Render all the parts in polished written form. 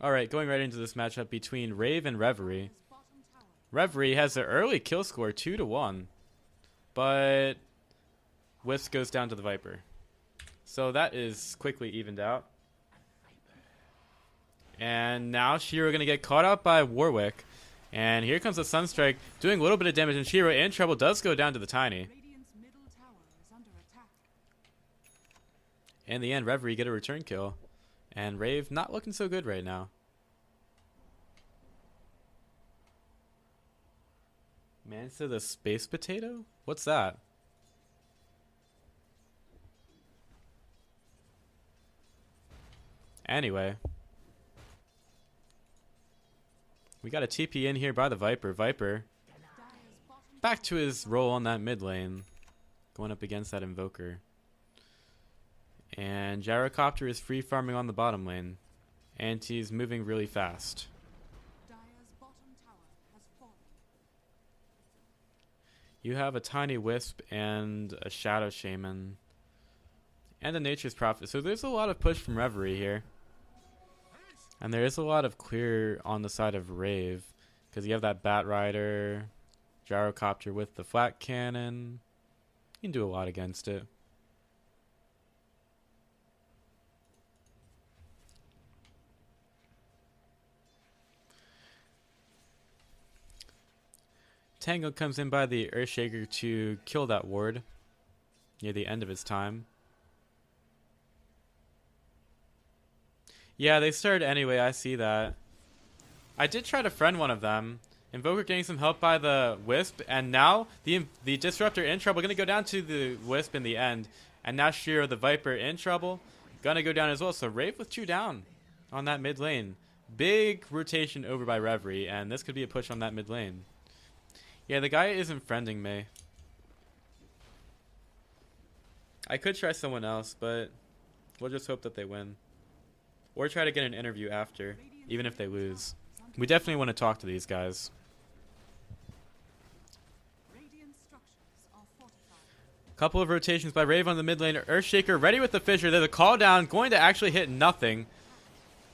Alright, going right into this matchup between Rave and Reverie. Reverie has an early kill score, 2-1. But Wisp goes down to the Viper. So that is quickly evened out. And now Shiro going to get caught out by Warwick. And here comes the Sunstrike, doing a little bit of damage. And Shiro, in trouble, does go down to the Tiny. In the end, Reverie get a return kill. And Rave not looking so good right now. Mansa the Space Potato? What's that? Anyway. We got a TP in here by the Viper. Viper back to his role on that mid lane. Going up against that Invoker. And Gyrocopter is free farming on the bottom lane. And he's moving really fast. You have a Tiny Wisp and a Shadow Shaman. And a Nature's Prophet. So there's a lot of push from Reverie here. And there is a lot of clear on the side of Rave. Because you have that Bat Rider, Gyrocopter with the flat cannon. You can do a lot against it. Tango comes in by the Earthshaker to kill that ward near the end of his time. Yeah, they started anyway, I see that. I did try to friend one of them. Invoker getting some help by the Wisp, and now the Disruptor in trouble. Gonna go down to the Wisp in the end. And now Shiro the Viper in trouble. Gonna go down as well. So Rave with 2 down on that mid lane. Big rotation over by Reverie, and this could be a push on that mid lane. Yeah, the guy isn't friending me. I could try someone else, but we'll just hope that they win. Or try to get an interview after, even if they lose. We definitely want to talk to these guys. Couple of rotations by Rave on the mid lane. Earthshaker ready with the Fissure. There's a call down, going to actually hit nothing.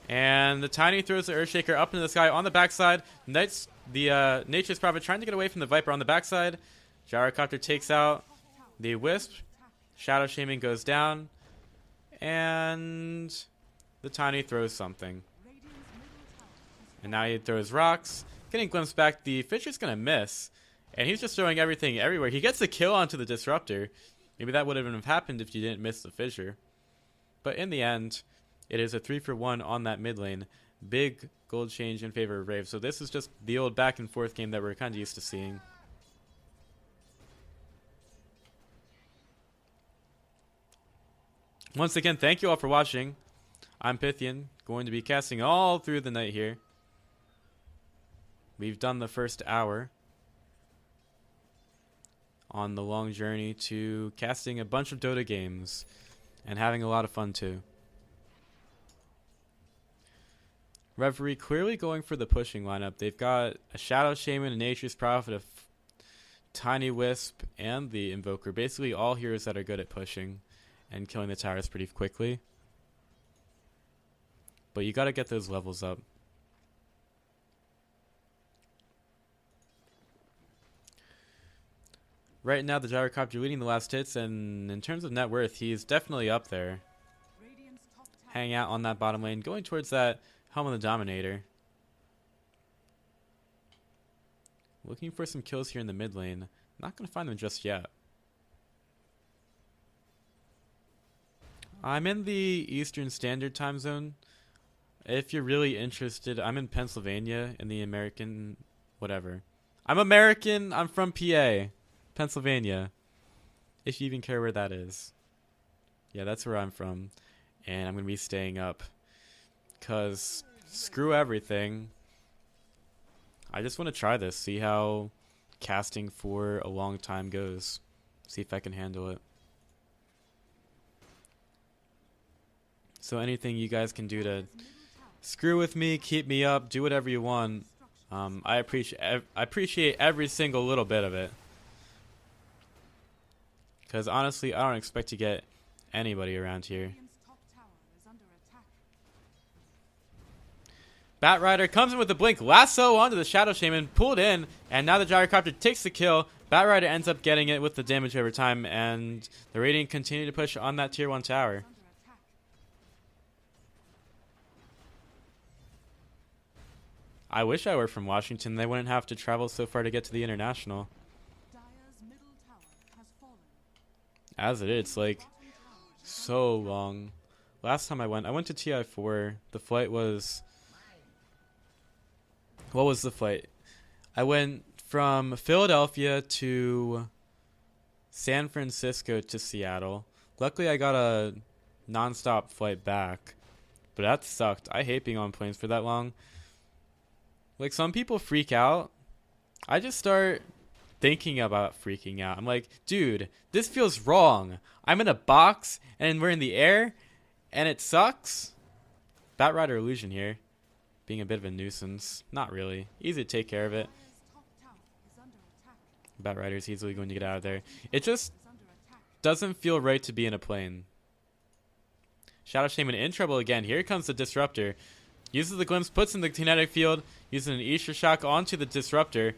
And the Tiny throws the Earthshaker up into the sky on the backside. The Nature's Prophet trying to get away from the Viper on the backside. Gyrocopter takes out the Wisp. Shadow Shaman goes down. And the Tiny throws something. And now he throws rocks. Getting glimpsed back. The Fissure's going to miss. And he's just throwing everything everywhere. He gets the kill onto the Disruptor. Maybe that wouldn't have happened if you didn't miss the Fissure. But in the end, it is a 3-for-1 on that mid lane. Big gold change in favor of Rave. So this is just the old back and forth game that we're kind of used to seeing. Once again, thank you all for watching. I'm Pythian, going to be casting all through the night here. We've done the first hour on the long journey to casting a bunch of Dota games and having a lot of fun too. Reverie clearly going for the pushing lineup. They've got a Shadow Shaman, a Nature's Prophet, a Tiny Wisp, and the Invoker. Basically all heroes that are good at pushing and killing the towers pretty quickly. But you gotta get those levels up. Right now the Gyrocopter leading the last hits, and in terms of net worth, he's definitely up there. Hang out on that bottom lane, going towards that Helm of the Dominator. Looking for some kills here in the mid lane. Not going to find them just yet. I'm in the Eastern Standard Time Zone. If you're really interested, I'm in Pennsylvania in the American... whatever. I'm American. I'm from PA. Pennsylvania. If you even care where that is. Yeah, that's where I'm from. And I'm going to be staying up. Because screw everything. I just want to try this. See how casting for a long time goes. See if I can handle it. So anything you guys can do to screw with me, keep me up, do whatever you want. I appreciate every single little bit of it. Because honestly, I don't expect to get anybody around here. Bat Rider comes in with a blink, lasso onto the Shadow Shaman, pulled in, and now the Gyrocopter takes the kill. Bat Rider ends up getting it with the damage over time, and the Radiant continue to push on that tier 1 tower. I wish I were from Washington. They wouldn't have to travel so far to get to the International. As it is, it's like so long. Last time I went to TI4. The flight was... What was the flight? I went from Philadelphia to San Francisco to Seattle. Luckily, I got a non-stop flight back. But that sucked. I hate being on planes for that long. Like, some people freak out. I just start thinking about freaking out. I'm like, dude, this feels wrong. I'm in a box, and we're in the air, and it sucks. Bat Rider illusion here. Being a bit of a nuisance. Not really. Easy to take care of it. Bat Rider's easily going to get out of there. It just doesn't feel right to be in a plane. Shadow Shaman in trouble again. Here comes the Disruptor. Uses the Glimpse, puts in the kinetic field, using an Easter Shock onto the Disruptor,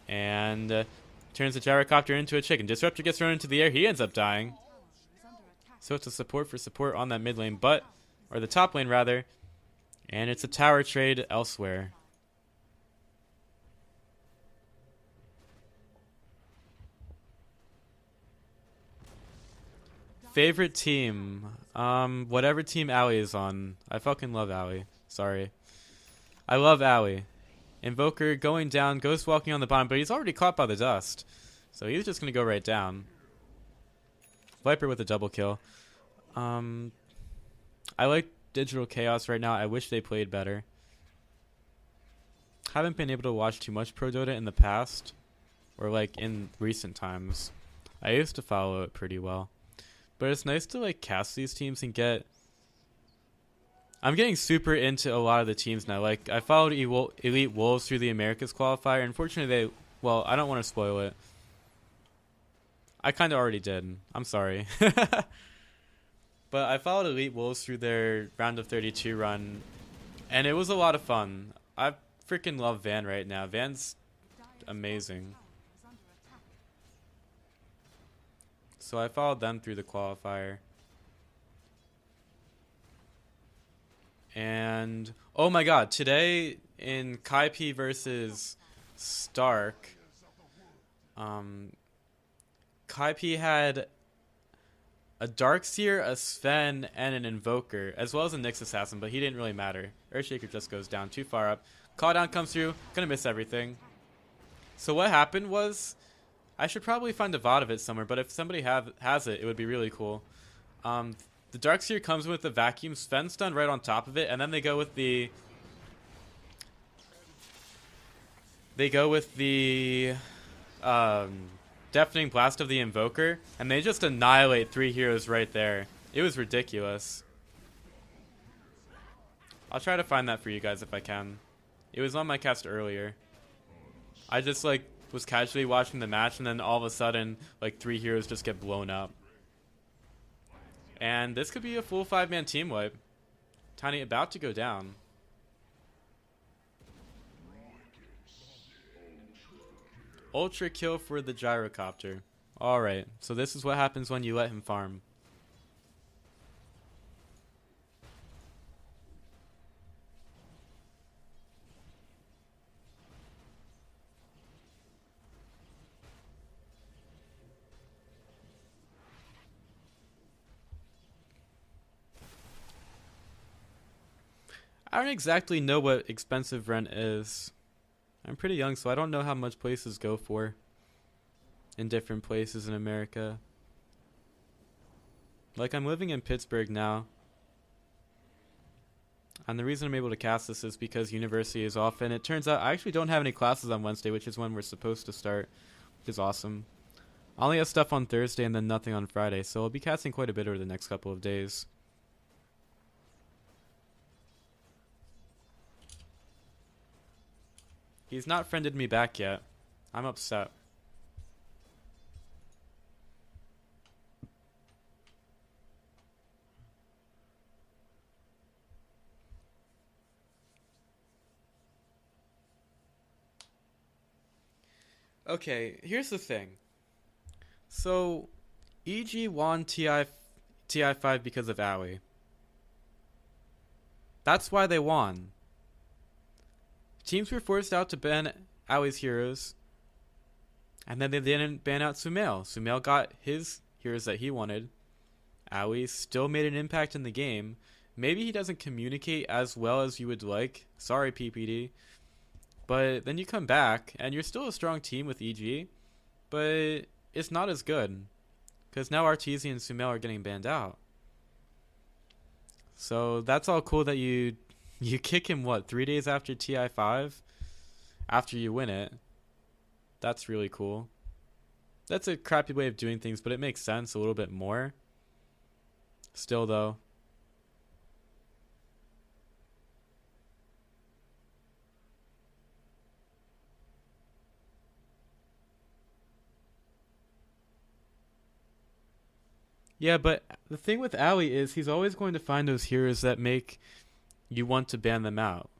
and turns the Gyrocopter into a chicken. Disruptor gets thrown into the air. He ends up dying. So it's a support for support on that mid lane, or the top lane rather, and it's a tower trade elsewhere. Favorite team? Whatever team Ally is on. I fucking love Ally. Sorry. I love Ally. Invoker going down, Ghost walking on the bottom, but he's already caught by the dust. So he's just going to go right down. Viper with a double kill. I like Digital Chaos right now. I wish they played better. Haven't been able to watch too much Pro Dota in the past. Or like in recent times. I used to follow it pretty well. But it's nice to like cast these teams and get... I'm getting super into a lot of the teams now. Like, I followed Elite Wolves through the Americas qualifier. Unfortunately, well, I don't want to spoil it. I kind of already did. I'm sorry. But I followed Elite Wolves through their round of 32 run, and it was a lot of fun. I freaking love Van right now. Van's amazing. So I followed them through the qualifier. And oh my god, today in Kai-P versus Stark, Kai-P had a Darkseer, a Sven, and an Invoker, as well as a Nyx Assassin, but he didn't really matter. Earthshaker just goes down too far up. Call down comes through, gonna miss everything. So what happened was, I should probably find a VOD of it somewhere, but if somebody has it, it would be really cool. The Darkseer comes with the vacuum, Sven stun right on top of it, and then they go with the Deafening Blast of the Invoker, and they just annihilate 3 heroes right there. It was ridiculous. I'll try to find that for you guys if I can. It was on my cast earlier. I just like was casually watching the match, and then all of a sudden like 3 heroes just get blown up. And this could be a full 5-man team wipe. Tiny about to go down. Ultra kill for the Gyrocopter. Alright, so this is what happens when you let him farm. I don't exactly know what expensive rent is. I'm pretty young, so I don't know how much places go for in different places in America. Like, I'm living in Pittsburgh now. And the reason I'm able to cast this is because university is off, and it turns out I actually don't have any classes on Wednesday, which is when we're supposed to start, which is awesome. I only have stuff on Thursday and then nothing on Friday, so I'll be casting quite a bit over the next couple of days. He's not friended me back yet. I'm upset. Okay, here's the thing. So, EG won TI5 because of Owie. That's why they won. Teams were forced out to ban Owie's heroes, and then they didn't ban out Sumail. Sumail got his heroes that he wanted. Owie still made an impact in the game. Maybe he doesn't communicate as well as you would like. Sorry, PPD. But then you come back, and you're still a strong team with EG, but it's not as good. Because now Arteezy and Sumail are getting banned out. So that's all cool that you kick him, what, 3 days after TI5? After you win it. That's really cool. That's a crappy way of doing things, but it makes sense a little bit more. Still, though. Yeah, but the thing with Owie is he's always going to find those heroes that make you want to ban them out.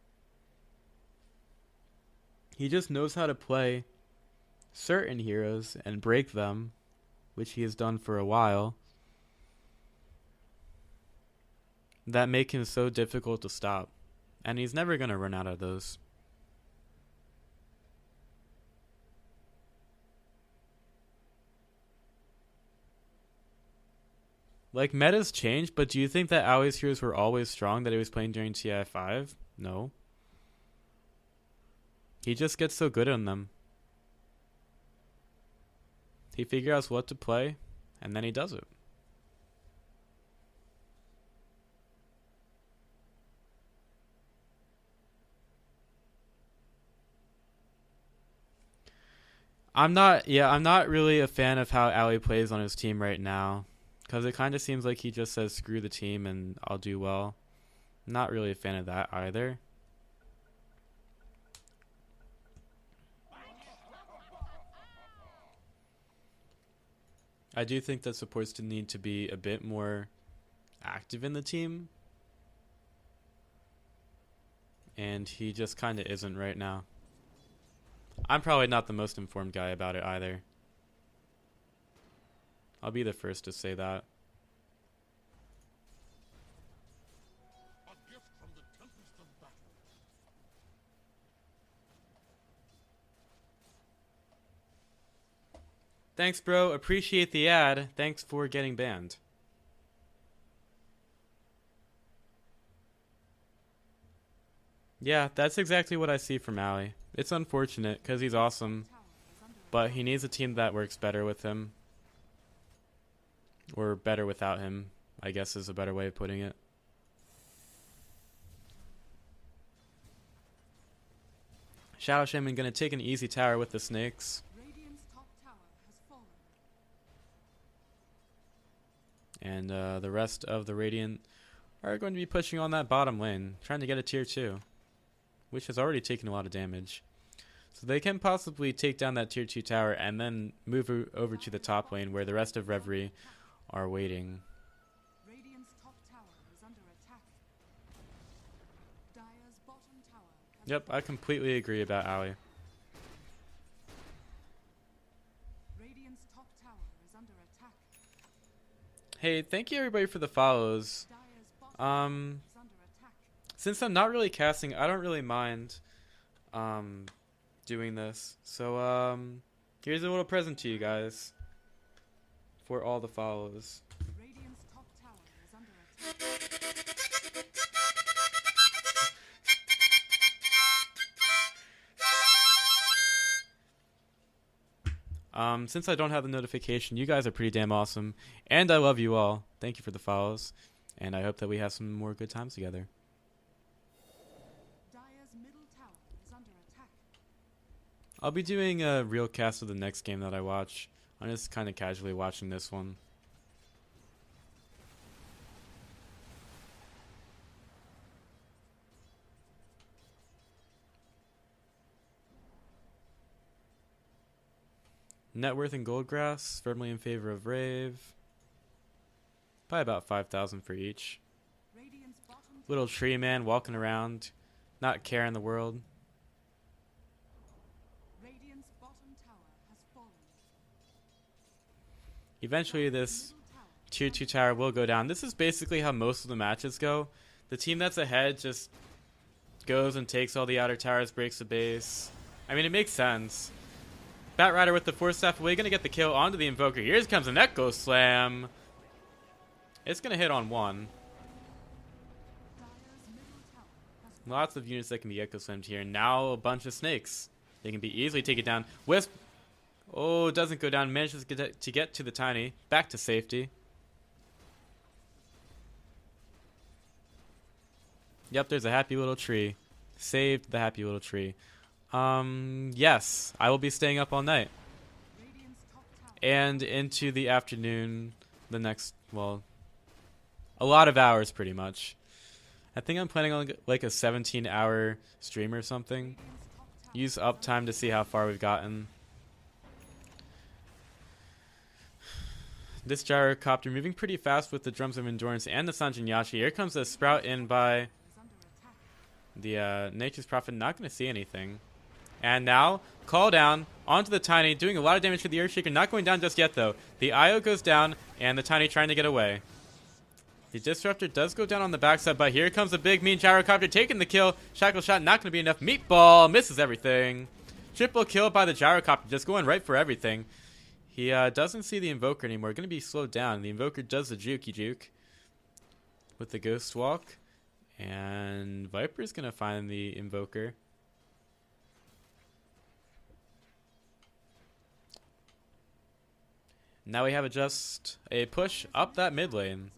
He just knows how to play certain heroes and break them, which he has done for a while, that make him so difficult to stop. And he's never going to run out of those. Like, meta's changed, but do you think that Owie's heroes were always strong that he was playing during TI5? No. He just gets so good on them. He figures out what to play, and then he does it. I'm not really a fan of how Owie plays on his team right now. Because it kind of seems like he just says, screw the team and I'll do well. Not really a fan of that either. I do think that supports need to be a bit more active in the team. And he just kind of isn't right now. I'm probably not the most informed guy about it either. I'll be the first to say that. Thanks, bro. Appreciate the ad. Thanks for getting banned. Yeah, that's exactly what I see from Owie. It's unfortunate because he's awesome, but he needs a team that works better with him. Or better without him, I guess is a better way of putting it. Shadow Shaman gonna take an easy tower with the snakes. And the rest of the Radiant are going to be pushing on that bottom lane, trying to get a tier 2, which has already taken a lot of damage. So they can possibly take down that tier 2 tower and then move over to the top lane where the rest of Reverie are waiting. Yep, I completely agree about Owie. Hey, thank you everybody for the follows. Since I'm not really casting, I don't really mind doing this. So here's a little present to you guys for all the follows. Since I don't have the notification, you guys are pretty damn awesome, and I love you all. Thank you for the follows, and I hope that we have some more good times together. I'll be doing a real cast of the next game that I watch. I'm just kind of casually watching this one. Net worth and gold grass, firmly in favor of Rave. Probably about 5,000 for each. Little tree man walking around, not caring the world. Eventually this tier 2 tower will go down. This is basically how most of the matches go. The team that's ahead just goes and takes all the outer towers, breaks the base. I mean, it makes sense. Batrider with the Force Staff away, gonna get the kill onto the Invoker. Here comes an Echo Slam. It's gonna hit on one. Lots of units that can be Echo Slammed here. Now a bunch of snakes. They can be easily taken down. Wisp. Oh, doesn't go down. Manages to get to the Tiny. Back to safety. Yep, there's a happy little tree. Saved the happy little tree. Yes, I will be staying up all night. And into the afternoon, the next, well, a lot of hours pretty much. I think I'm planning on like a 17-hour stream or something. Use uptime to see how far we've gotten. This gyrocopter moving pretty fast with the Drums of Endurance and the Sanjinyashi. Here comes a Sprout in by the Nature's Prophet. Not going to see anything. And now, call down onto the Tiny, doing a lot of damage to the Earthshaker. Not going down just yet, though. The IO goes down, and the Tiny trying to get away. The Disruptor does go down on the backside, but here comes a big, mean Gyrocopter taking the kill. Shackle Shot not going to be enough. Meatball misses everything. Triple kill by the Gyrocopter, just going right for everything. He doesn't see the Invoker anymore. Going to be slowed down. The Invoker does the juke with the Ghost Walk. And Viper's going to find the Invoker. Now we have just a push up that mid lane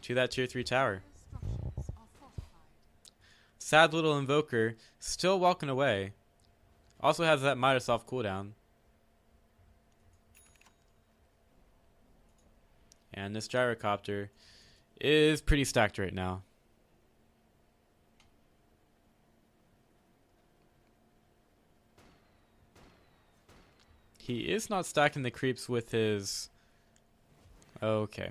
to that tier 3 tower. Sad little Invoker still walking away. Also has that Midas off cooldown. And this Gyrocopter is pretty stacked right now. He is not stacking the creeps with his... Okay.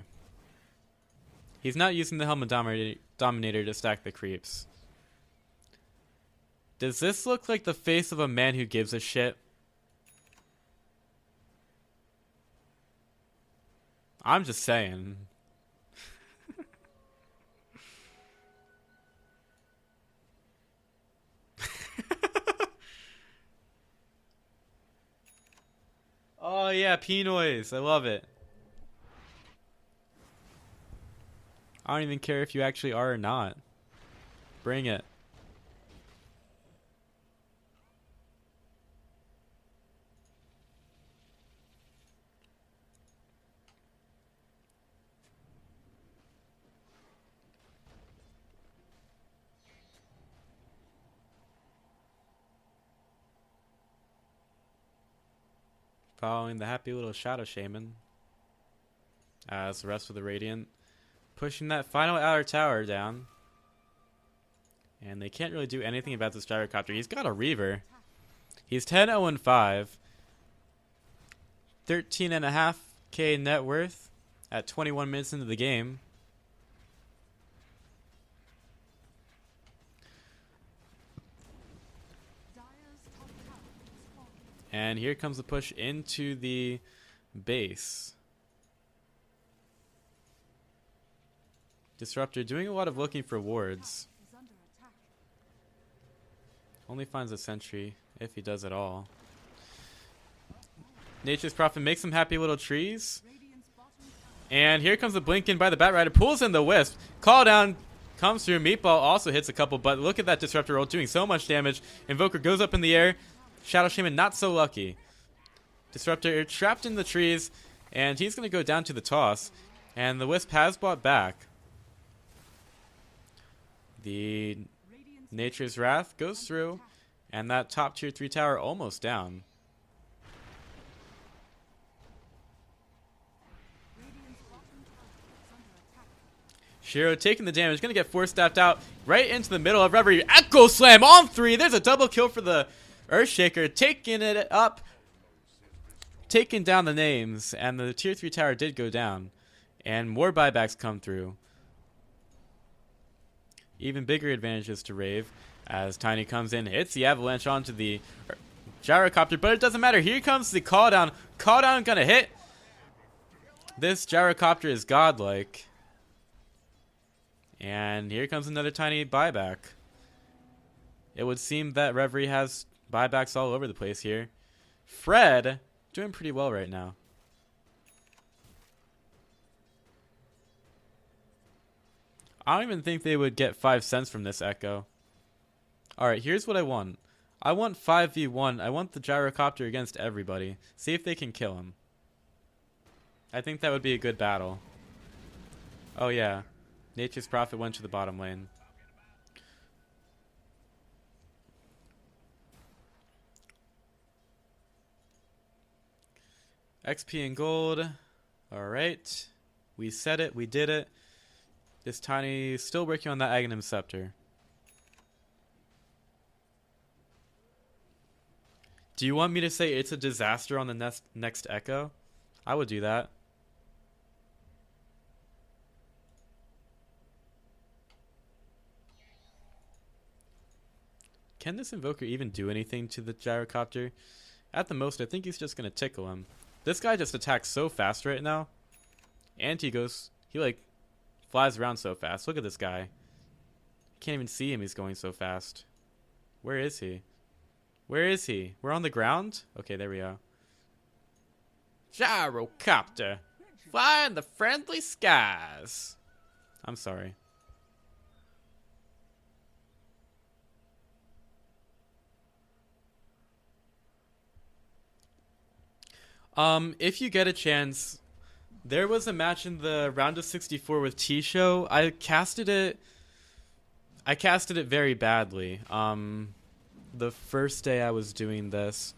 He's not using the Helmet Dominator to stack the creeps. Does this look like the face of a man who gives a shit? I'm just saying. Oh yeah, P noise. I love it. I don't even care if you actually are or not. Bring it. Following the happy little Shadow Shaman. As the rest of the Radiant pushing that final outer tower down. And they can't really do anything about this Gyrocopter. He's got a Reaver. He's 10-0-5. 13.5k net worth at 21 minutes into the game. And here comes the push into the base. Disruptor doing a lot of looking for wards. Only finds a sentry, if he does at all. Nature's Prophet makes some happy little trees. And here comes the blink in by the Batrider. Pulls in the Wisp. Call down comes through. Meatball also hits a couple, but look at that Disruptor roll doing so much damage. Invoker goes up in the air. Shadow Shaman not so lucky. Disruptor trapped in the trees, and he's going to go down to the toss. And the Wisp has bought back. The Nature's Wrath goes through, and that top tier 3 tower almost down. Shiro taking the damage, going to get Force Staffed out right into the middle of Reverie. Echo Slam on 3. There's a double kill for the Earthshaker, taking it up, taking down the names, and the tier 3 tower did go down, and more buybacks come through. Even bigger advantages to Rave as Tiny comes in, hits the avalanche onto the Gyrocopter, but it doesn't matter. Here comes the call down. Call down gonna hit. This gyrocopter is godlike. And here comes another tiny buyback. It would seem that Reverie has buybacks all over the place here. Fred, doing pretty well right now. I don't even think they would get 5 cents from this Echo. Alright, here's what I want. I want 5v1. I want the gyrocopter against everybody. See if they can kill him. I think that would be a good battle. Oh yeah. Nature's Prophet went to the bottom lane. XP and gold. Alright. We said it. We did it. This Tiny still working on that Aghanim Scepter. Do you want me to say it's a disaster on the next Echo? I would do that. Can this Invoker even do anything to the gyrocopter? At the most, I think he's just going to tickle him. This guy just attacks so fast right now. And he like, flies around so fast. Look at this guy. Can't even see him, he's going so fast. Where is he? Where is he? We're on the ground? Okay, there we go. Gyrocopter, fly in the friendly skies. I'm sorry. If you get a chance, there was a match in the round of 64 with T-Show. I casted it very badly. The first day I was doing this,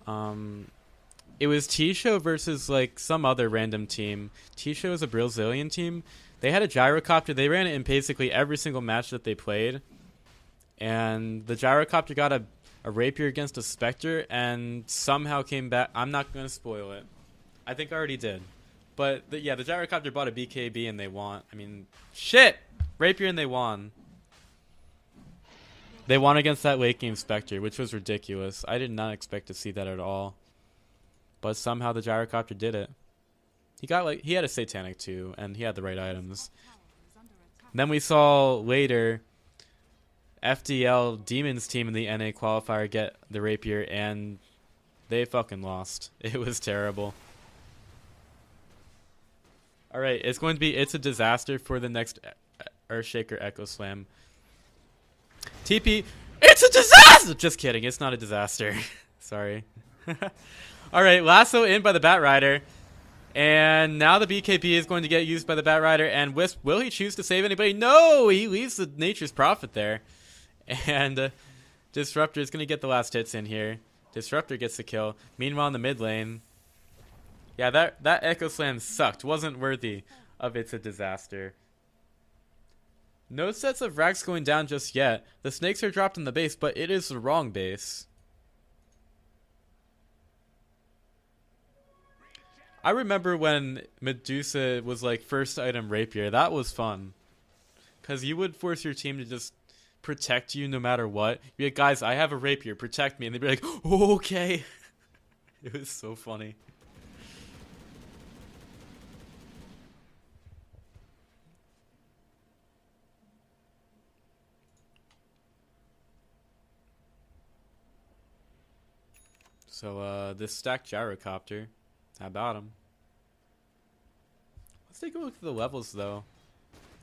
it was T-Show versus like some other random team. T-Show is a Brazilian team. They had a gyrocopter. They ran it in basically every single match that they played. And the gyrocopter got a rapier against a Spectre and somehow came back. I'm not going to spoil it. I think I already did. But yeah, the gyrocopter bought a BKB and they won. I mean, shit! Rapier and they won. They won against that late game Spectre, which was ridiculous. I did not expect to see that at all. But somehow the gyrocopter did it. He had a Satanic too, and he had the right items. Then we saw later FDL Demon's team in the NA qualifier get the rapier, and they fucking lost. It was terrible. Alright, it's a disaster for the next Earthshaker Echo Slam. TP, it's a disaster! Just kidding, it's not a disaster. Sorry. Alright, lasso in by the Batrider. And now the BKB is going to get used by the Batrider. And Wisp, will he choose to save anybody? No! He leaves the Nature's Prophet there. And Disruptor is going to get the last hits in here. Disruptor gets the kill. Meanwhile, in the mid lane, yeah, that Echo Slam sucked. Wasn't worthy of It's a Disaster. No sets of racks going down just yet. The snakes are dropped in the base, but it is the wrong base. I remember when Medusa was like first item rapier. That was fun. Because you would force your team to just protect you no matter what. You'd be like, guys, I have a rapier, protect me. And they'd be like, oh, okay. It was so funny. So, this stacked gyrocopter, how about him? Let's take a look at the levels, though.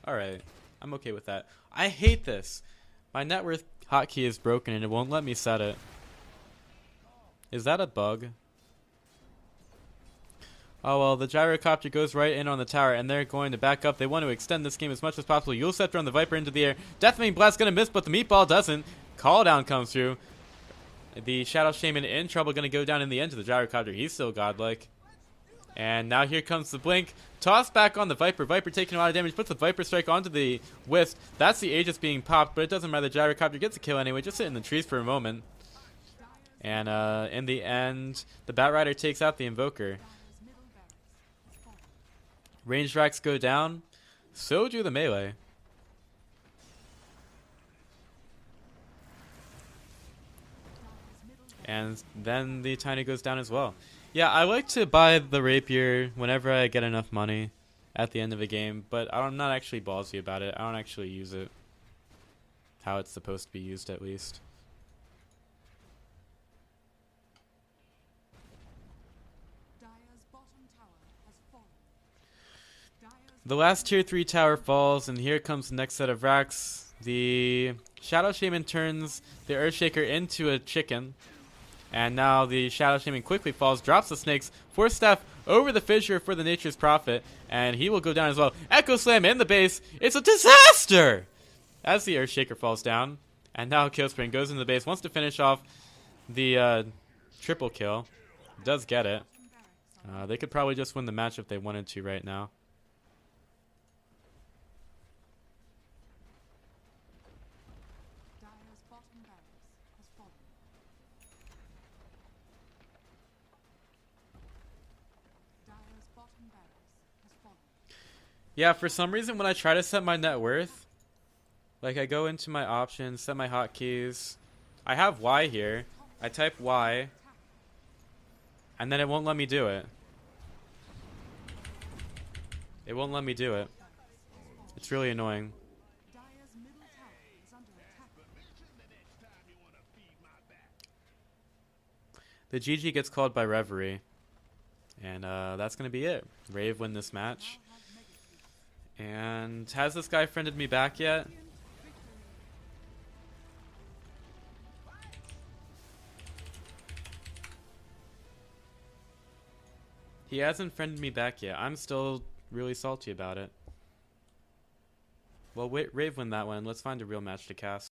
Alright, I'm okay with that. I hate this. My net worth hotkey is broken and it won't let me set it. Is that a bug? Oh well, the gyrocopter goes right in on the tower and they're going to back up. They want to extend this game as much as possible. Yule Scepter on the Viper into the air. Deathwing Blast gonna miss, but the meatball doesn't. Call down comes through. The Shadow Shaman in trouble, gonna go down in the end to the gyrocopter. He's still godlike. And now here comes the blink. Toss back on the Viper. Viper taking a lot of damage. Puts the Viper Strike onto the Wisp. That's the Aegis being popped, but it doesn't matter. The gyrocopter gets a kill anyway. Just sit in the trees for a moment. And in the end, the Batrider takes out the Invoker. Ranged racks go down. So do the melee. And then the tiny goes down as well. Yeah, I like to buy the rapier whenever I get enough money at the end of a game, but I'm not actually ballsy about it. I don't actually use it how it's supposed to be used, at least. The last tier 3 tower falls, and here comes the next set of racks. The Shadow Shaman turns the Earthshaker into a chicken. And now the Shadow Shaman quickly falls, drops the snakes, Force Staff over the fissure for the Nature's Prophet, and he will go down as well. Echo Slam in the base. It's a disaster! As the Earthshaker falls down, and now Killspring goes into the base, wants to finish off the triple kill. Does get it. They could probably just win the match if they wanted to right now. Yeah, for some reason when I try to set my net worth, like I go into my options, set my hotkeys, I have Y here, I type Y, and then it won't let me do it. It won't let me do it. It's really annoying. The GG gets called by Reverie. And that's going to be it. Rave win this match. And has this guy friended me back yet? He hasn't friended me back yet. I'm still really salty about it. Well, Rave win that one. Let's find a real match to cast.